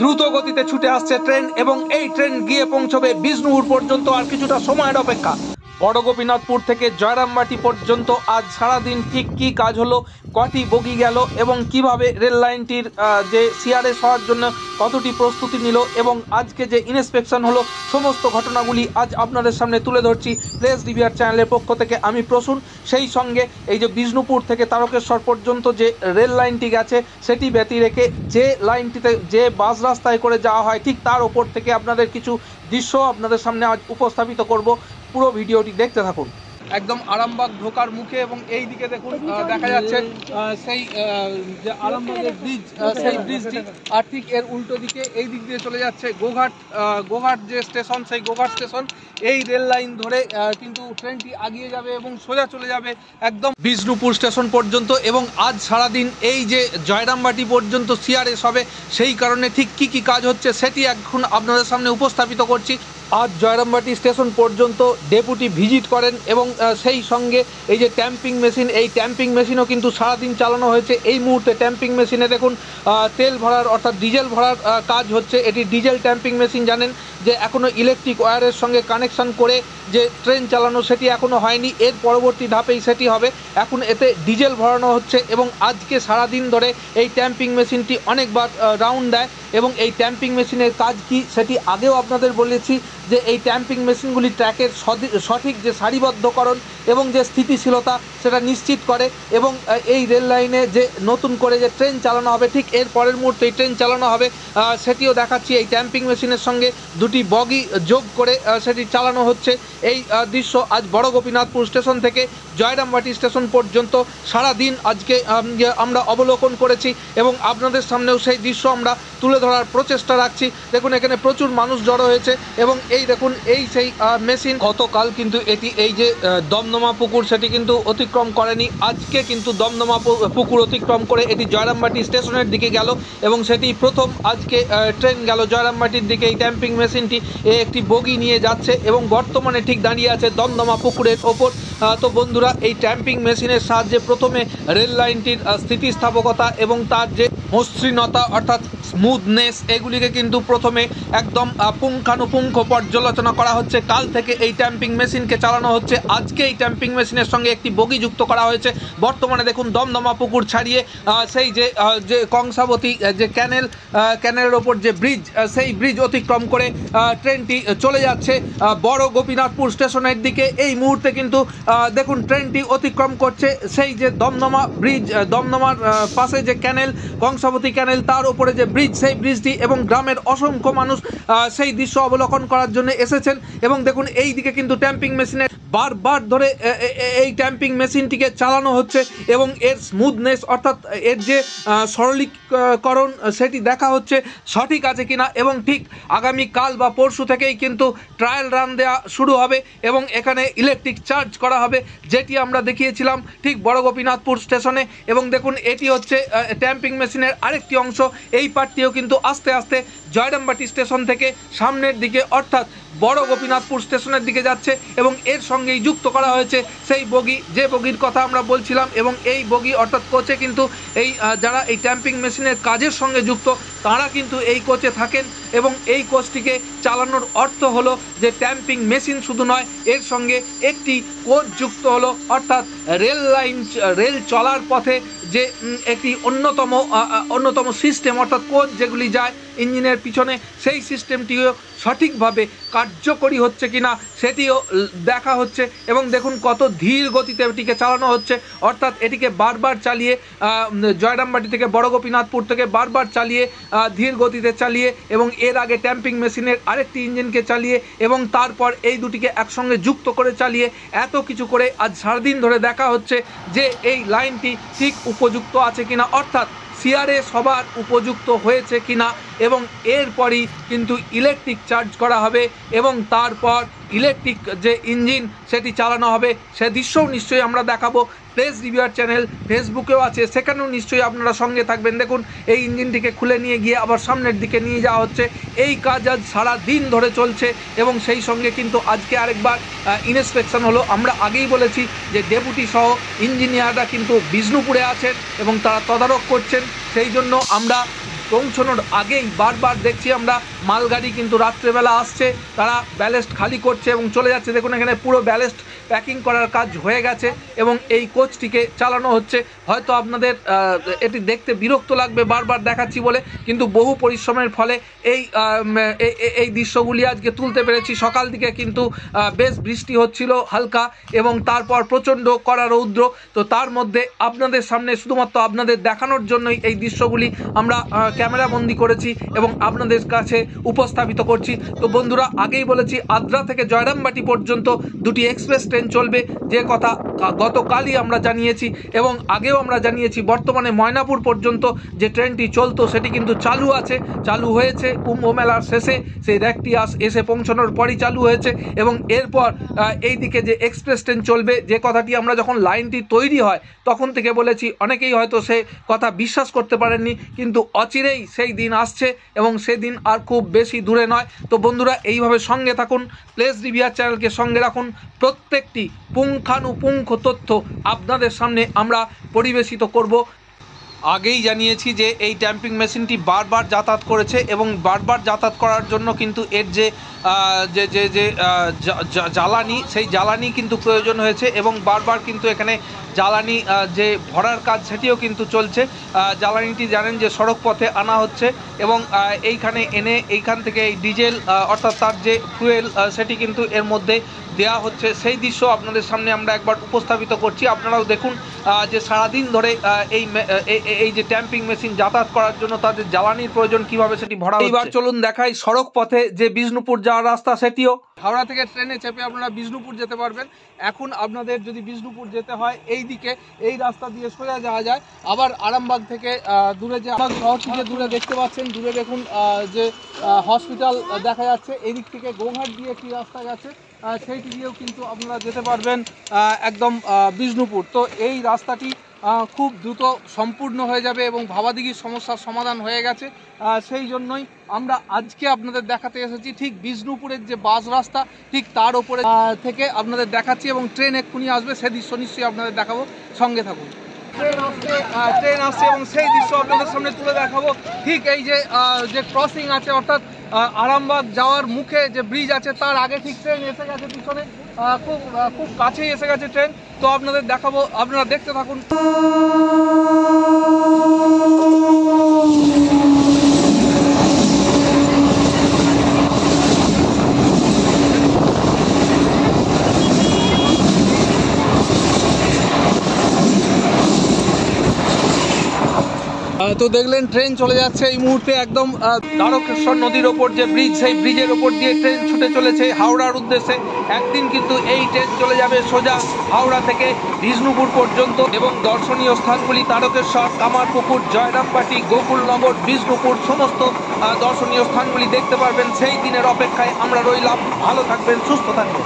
দ্রুত গতিতে ছুটে আসছে ট্রেন এবং এই ট্রেন গিয়ে পৌঁছবে বিষ্ণুপুর পর্যন্ত আর কিছুটা সময়ের অপেক্ষা। বড় গোপীনাথপুর থেকে জয়রামবাটি পর্যন্ত আজ সারাদিন ঠিক কী কাজ হলো, কটি বগি গেল এবং কিভাবে রেল লাইনটির যে সিআরএস হওয়ার জন্য কতটি প্রস্তুতি নিল এবং আজকে যে ইন্সপেকশন হলো, সমস্ত ঘটনাগুলি আজ আপনাদের সামনে তুলে ধরছি প্লেস রিভিউয়ার চ্যানেলের পক্ষ থেকে আমি প্রসূন। সেই সঙ্গে এই যে বিষ্ণুপুর থেকে তারকেশ্বর পর্যন্ত যে রেল লাইনটি গেছে সেটি ব্যতি রেখে যে লাইনটিতে যে বাস রাস্তায় করে যাওয়া হয় ঠিক তার ওপর থেকে আপনাদের কিছু দৃশ্য আপনাদের সামনে আজ উপস্থাপিত করব। পুরো ভিডিওটি দেখতে থাকুন। একদম আরামবাগ ঢোকার মুখে এবং এই দিকে দেখুন দেখা যাচ্ছে সেই যে আরামবাগের ব্রিজ, সেই ব্রিজটি, আর ঠিক এর উল্টো দিকে এই দিক দিয়ে চলে যাচ্ছে গোঘাট যে স্টেশন, সেই গোঘাট স্টেশন। এই রেল লাইন ধরে কিন্তু ট্রেনটি আগিয়ে যাবে এবং সোজা চলে যাবে একদম বিষ্ণুপুর স্টেশন পর্যন্ত। এবং আজ সারাদিন এই যে জয়রামবাটি পর্যন্ত সিআরএস হবে, সেই কারণে ঠিক কী কী কাজ হচ্ছে সেটি এখন আপনাদের সামনে উপস্থাপিত করছি। আজ জয়রামবাটি স্টেশন পর্যন্ত ডেপুটি ভিজিট করেন এবং সেই সঙ্গে এই যে ট্যাম্পিং মেশিন, এই ট্যাম্পিং মেশিনও কিন্তু সারাদিন চালানো হয়েছে। এই মুহূর্তে ট্যাম্পিং মেশিনে দেখুন তেল ভরার অর্থাৎ ডিজেল ভরার কাজ হচ্ছে। এটি ডিজেল ট্যাম্পিং মেশিন, জানেন যে এখনও ইলেকট্রিক ওয়্যারের সঙ্গে কানেকশান করে যে ট্রেন চালানো সেটি এখনও হয়নি, এর পরবর্তী ধাপেই সেটি হবে। এখন এতে ডিজেল ভরানো হচ্ছে এবং আজকে সারাদিন ধরে এই ট্যাম্পিং মেশিনটি অনেকবার রাউন্ড দেয় এবং এই ট্যাম্পিং মেশিনের কাজ কি সেটি আগেও আপনাদের বলেছি যে এই ট্যাম্পিং মেশিনগুলি ট্র্যাকের সঠিক যে সারিবদ্ধকরণ এবং যে স্থিতিশীলতা সেটা নিশ্চিত করে এবং এই রেল লাইনে যে নতুন করে যে ট্রেন চালানো হবে ঠিক এর পরের মুহূর্তেই ট্রেন চালানো হবে সেটিও দেখাচ্ছি। এই ট্যাম্পিং মেশিনের সঙ্গে দুটি বগি যোগ করে সেটি চালানো হচ্ছে। এই দৃশ্য আজ বড় গোপীনাথপুর স্টেশন থেকে জয়রামবাটি স্টেশন পর্যন্ত সারা দিন আজকে আমরা অবলোকন করেছি এবং আপনাদের সামনেও সেই দৃশ্য আমরা তুলে ধরার প্রচেষ্টা রাখছি। দেখুন এখানে প্রচুর মানুষ জড়ো হয়েছে এবং এই দেখুন এই সেই মেশিন। গতকাল কিন্তু এটি এই যে দমদমা পুকুর সেটি কিন্তু অতিক্রম করেনি, আজকে কিন্তু দমদমা পুকুর অতিক্রম করে এটি জয়রামবাটি স্টেশনের দিকে গেল এবং সেটি প্রথম আজকে ট্রেন গেল জয়রামবাটির দিকে। এই ট্যাম্পিং মেশিনটি একটি বগি নিয়ে যাচ্ছে এবং বর্তমানে ঠিক দাঁড়িয়ে আছে দমদমা পুকুরের ওপর। তো বন্ধুরা, এই ট্যাম্পিং মেশিনের সাহায্যে প্রথমে রেল লাইনটির স্থিতিস্থাপকতা এবং তার যে মসৃণতা অর্থাৎ স্মুথনেস, এগুলিকে কিন্তু প্রথমে একদম পুঙ্খানুপুঙ্খ পর্যালোচনা করা হচ্ছে। কাল থেকে এই ট্যাম্পিং মেশিনকে চালানো হচ্ছে। আজকে এই ট্যাম্পিং মেশিনের সঙ্গে একটি বগি যুক্ত করা হয়েছে। বর্তমানে দেখুন দমদমা পুকুর ছাড়িয়ে সেই যে কংসাবতী যে ক্যানেলের ওপর যে ব্রিজ, সেই ব্রিজ অতিক্রম করে ট্রেনটি চলে যাচ্ছে বড় গোপীনাথপুর স্টেশনের দিকে। এই মুহূর্তে কিন্তু দেখুন ট্রেনটি অতিক্রম করছে সেই যে দমদমা ব্রিজ, দমদমার পাশে যে ক্যানেল কংসাবতী ক্যানেল, তার উপরে যে ব্রিজ, সেই ব্রিজটি এবং গ্রামের অসংখ্য মানুষ সেই দৃশ্য অবলোকন করার জন্য এসেছেন। এবং দেখুন এই দিকে কিন্তু ট্যাম্পিং মেশিনে বারবার ধরে এই ট্যাম্পিং মেশিনটিকে চালানো হচ্ছে এবং এর স্মুথনেস অর্থাৎ এর যে সরলীকরণ সেটি দেখা হচ্ছে সঠিক আছে কিনা। এবং ঠিক আগামী কাল বা পরশু থেকেই কিন্তু ট্রায়াল রান দেওয়া শুরু হবে এবং এখানে ইলেকট্রিক চার্জ করা হবে, যেটি আমরা দেখিয়েছিলাম ঠিক বড় গোপীনাথপুর স্টেশনে। এবং দেখুন এটি হচ্ছে ট্যাম্পিং মেশিনের আরেকটি অংশ। এই পার্টটিও কিন্তু আস্তে আস্তে জয়রামবাটি স্টেশন থেকে সামনের দিকে অর্থাৎ বড় গোপীনাথপুর স্টেশনের দিকে যাচ্ছে এবং এর সঙ্গেই যুক্ত করা হয়েছে সেই বগি, যে বগির কথা আমরা বলছিলাম। এবং এই বগি অর্থাৎ কোচে কিন্তু এই যারা এই ট্যাম্পিং মেশিনের কাজের সঙ্গে যুক্ত তারা কিন্তু এই কোচে থাকেন এবং এই কোচটিকে চালানোর অর্থ হলো যে ট্যাম্পিং মেশিন শুধু নয়, এর সঙ্গে একটি কোচ যুক্ত হলো অর্থাৎ রেল চলার পথে যে একটি অন্যতম সিস্টেম অর্থাৎ কোচ যেগুলি যায় ইঞ্জিনের পিছনে, সেই সিস্টেমটিও সঠিকভাবে কার্যকরী হচ্ছে কিনা সেটিও দেখা হচ্ছে। এবং দেখুন কত ধীর গতিতে এটিকে চালানো হচ্ছে, অর্থাৎ এটিকে বারবার চালিয়ে জয়রামবাটি থেকে বড় গোপীনাথপুর থেকে বারবার চালিয়ে ধীর গতিতে চালিয়ে এবং এর আগে ট্যাম্পিং মেশিনের আরেকটি ইঞ্জিনকে চালিয়ে এবং তারপর এই দুটিকে একসঙ্গে যুক্ত করে চালিয়ে এত কিছু করে আজ সারাদিন ধরে দেখা হচ্ছে যে এই লাইনটি ঠিক উপযুক্ত আছে কিনা, অর্থাৎ সিআরএস সবার উপযুক্ত হয়েছে কিনা। এবং এরপরই কিন্তু ইলেকট্রিক চার্জ করা হবে এবং তারপর ইলেকট্রিক যে ইঞ্জিন সেটি চালানো হবে। সে দৃশ্যও নিশ্চয়ই আমরা দেখাবো। প্লেস রিভিউয়ার চ্যানেল ফেসবুকেও আছে, সেখানেও নিশ্চয়ই আপনারা সঙ্গে থাকবেন। দেখুন এই ইঞ্জিনটিকে খুলে নিয়ে গিয়ে আবার সামনের দিকে নিয়ে যাওয়া হচ্ছে। এই কাজ আজ সারা দিন ধরে চলছে এবং সেই সঙ্গে কিন্তু আজকে আরেকবার ইন্সপেকশন হলো। আমরা আগেই বলেছি যে ডেপুটি সহ ইঞ্জিনিয়াররা কিন্তু বিষ্ণুপুরে আছেন এবং তারা তদারক করছেন, সেই জন্য আমরা পৌঁছানোর আগেই বারবার দেখছি আমরা মালগাড়ি কিন্তু রাত্রেবেলা আসছে, তারা ব্যালেস্ট খালি করছে এবং চলে যাচ্ছে। দেখুন এখানে পুরো ব্যালেস্ট প্যাকিং করার কাজ হয়ে গেছে এবং এই কোচটিকে চালানো হচ্ছে। হয়তো আপনাদের এটি দেখতে বিরক্ত লাগবে বারবার দেখাচ্ছি বলে, কিন্তু বহু পরিশ্রমের ফলে এই দৃশ্যগুলি আজকে তুলতে পেরেছি। সকাল দিকে কিন্তু বেশ বৃষ্টি হচ্ছিল হালকা এবং তারপর প্রচণ্ড কড়া রৌদ্র। তো তার মধ্যে আপনাদের সামনে শুধুমাত্র আপনাদের দেখানোর জন্যই এই দৃশ্যগুলি আমরা ক্যামেরাবন্দি করেছি এবং আপনাদের কাছে উপস্থাপিত করছি। তো বন্ধুরা, আগেই বলেছি আদ্রা থেকে জয়রামবাটি পর্যন্ত দুটি এক্সপ্রেস ট্রেন চলবে, যে কথা গতকালই আমরা জানিয়েছি এবং আগেও আমরা জানিয়েছি। বর্তমানে ময়নাপুর পর্যন্ত যে ট্রেনটি চলতো সেটি কিন্তু চালু আছে, চালু হয়েছে কুম্ভ মেলার শেষে, সেই র্যাকটি এসে পৌঁছানোর পরই চালু হয়েছে এবং এরপর এই দিকে যে এক্সপ্রেস ট্রেন চলবে, যে কথাটি আমরা যখন লাইনটি তৈরি হয় তখন থেকে বলেছি, অনেকেই হয়তো সে কথা বিশ্বাস করতে পারেননি, কিন্তু অচিরেই সেই দিন আসছে এবং সেদিন আর খুব বেশি দূরে নয়। তো বন্ধুরা, এইভাবে সঙ্গে থাকুন, প্লেস রিভিউয়ার চ্যানেলকে সঙ্গে রাখুন। প্রত্যেকটি পুঙ্খানুপুঙ্খ তথ্য আপনাদের সামনে আমরা পরিবেশিত করব। আগেই জানিয়েছি যে এই ট্যাম্পিং মেশিনটি বারবার যাতায়াত করেছে এবং বারবার যাতায়াত করার জন্য কিন্তু এর যে জ্বালানি, সেই জ্বালানি কিন্তু প্রয়োজন হয়েছে এবং বারবার কিন্তু এখানে জ্বালানি যে ভরার কাজ সেটিও কিন্তু চলছে। জ্বালানিটি জানেন যে সড়ক পথে আনা হচ্ছে এবং এইখানে এনে এইখান থেকে এই ডিজেল অর্থাৎ তার যে ফুয়েল সেটি কিন্তু এর মধ্যে দেওয়া হচ্ছে। সেই দৃশ্য আপনাদের সামনে আমরা একবার উপস্থাপিত করছি। আপনারাও দেখুন যে সারাদিন ধরে এই যে ট্যাম্পিং মেশিন যাতায়াত করার জন্য তাদের জ্বালানির প্রয়োজন, কিভাবে সেটি ভরা হচ্ছে। এবার চলুন দেখাই সড়ক পথে যে বিষ্ণুপুর যাওয়ার রাস্তা সেটিও। হাওড়া থেকে ট্রেনে চেপে আপনারা বিষ্ণুপুর যেতে পারবেন। এখন আপনাদের যদি বিষ্ণুপুর যেতে হয় এই দিকে এই রাস্তা দিয়ে সোজা যাওয়া যায়। আবার আরামবাগ থেকে দূরে যে শহর থেকে দূরে দেখতে পাচ্ছেন, দূরে দেখুন যে হসপিটাল দেখা যাচ্ছে। এই দিক থেকে গোঘাট দিয়ে একটি রাস্তা গেছে, সেইটি দিয়েও কিন্তু আপনারা যেতে পারবেন একদম বিষ্ণুপুর। তো এই রাস্তাটি খুব দ্রুত সম্পূর্ণ হয়ে যাবে এবং ভাবাদিঘির সমস্যার সমাধান হয়ে গেছে। সেই জন্যই আমরা আজকে আপনাদের দেখাতে এসেছি ঠিক বিষ্ণুপুরের যে বাস রাস্তা, ঠিক তার ওপরে থেকে আপনাদের দেখাচ্ছি এবং ট্রেন এক্ষুনি আসবে, সে দৃশ্য নিশ্চয়ই আপনাদের দেখাবো। সঙ্গে থাকুন। ট্রেন আসছে এবং সেই দৃশ্য আপনাদের সামনে তুলে দেখাবো। ঠিক এই যে ক্রসিং আছে, অর্থাৎ আরামবাগ যাওয়ার মুখে যে ব্রিজ আছে তার আগে ঠিক ট্রেন এসে গেছে, পিছনে খুব কাছেই এসে গেছে ট্রেন। তো আপনাদের দেখাবো, আপনারা দেখতে থাকুন। তো দেখলেন ট্রেন চলে যাচ্ছে এই মুহূর্তে একদম দ্বারকেশ্বর নদীর ওপর যে ব্রিজ, সেই ব্রিজের ওপর দিয়ে ট্রেন ছুটে চলেছে হাওড়ার উদ্দেশ্যে। একদিন কিন্তু এই ট্রেন চলে যাবে সোজা হাওড়া থেকে বিষ্ণুপুর পর্যন্ত এবং দর্শনীয় স্থানগুলি দ্বারকেশ্বর, কামারপুকুর, জয়রামবাটি, গোকুলনগর, বিষ্ণুপুর সমস্ত দর্শনীয় স্থানগুলি দেখতে পারবেন। সেই দিনের অপেক্ষায় আমরা রইলাম। ভালো থাকবেন, সুস্থ থাকবেন।